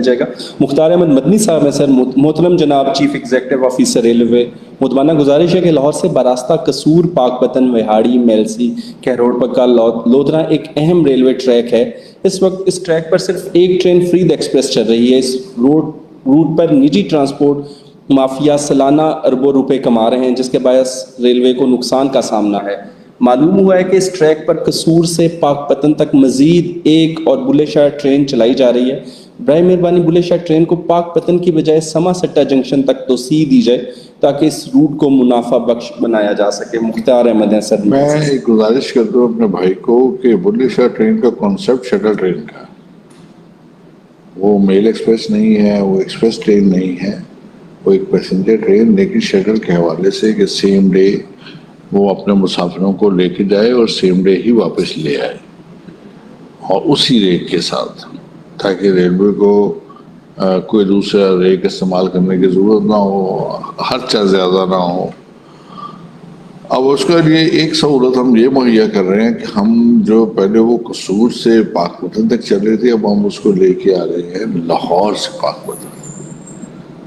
جائے گا. مختار احمد مدنی صاحب ہیں سر. محترم جناب چیف ایگزیکٹو آفیسر ریلوے، مدمانہ گزارش ہے کہ لاہور سے براستہ قصور، پاک پتن، وہاڑی، میلسی، کہروڑ پکا، لودھرا ایک اہم ریلوے ٹریک ہے. اس وقت اس ٹریک پر صرف ایک ٹرین فرید ایکسپریس چل رہی ہے. اس روٹ پر نجی ٹرانسپورٹ مافیا سالانہ اربوں روپے کما رہے ہیں، جس کے باعث ریلوے کو نقصان کا سامنا ہے. معلوم ہوا ہے کہ اس ٹریک پر قصور سے پاک پتن تک مزید ایک اور بلے شاہ ٹرین چلائی جا رہی ہے. برائے مہربانی بلے شاہ ٹرین کو پاک پتن کی بجائے سما سٹا جنکشن تک توسیع دی جائے تاکہ اس روٹ کو منافع بخش بنایا جا سکے. مختار احمد ہیں سر. میں ایک گزارش کرتا ہوں اپنے بھائی کو کہ بلے شاہ ٹرین کا کانسیپٹ شٹل ٹرین کا ہے. وہ میل ایکسپریس نہیں ہے، وہ ایکسپریس ٹرین نہیں ہے، وہ ایک پیسنجر ٹرین، لیکن شٹل کے حوالے سے کہ سیم ڈے وہ اپنے مسافروں کو لے کے جائے اور سیم ڈے ہی واپس لے آئے، اور اسی ریٹ کے ساتھ، تاکہ ریلوے کو کوئی دوسرا ریٹ استعمال کرنے کی ضرورت نہ ہو، خرچہ زیادہ نہ ہو. اب اس کے لیے ایک سہولت ہم یہ مہیا کر رہے ہیں کہ ہم جو پہلے وہ قصور سے پاک پتن تک چل رہے تھے، اب ہم اس کو لے کے آ رہے ہیں لاہور سے پاک پتن.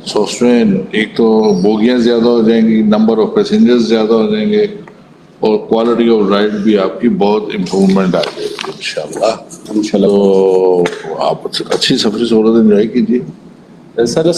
سو اس میں ایک تو بوگیاں زیادہ ہو جائیں گی، نمبر آف پیسنجرز زیادہ ہو جائیں گے، اور کوالٹی آف رائڈ بھی آپ کی بہت امپرومنٹ آ جائے گی انشاءاللہ. تو آپ اچھی سفری سہولت انجوائے کیجیے. سر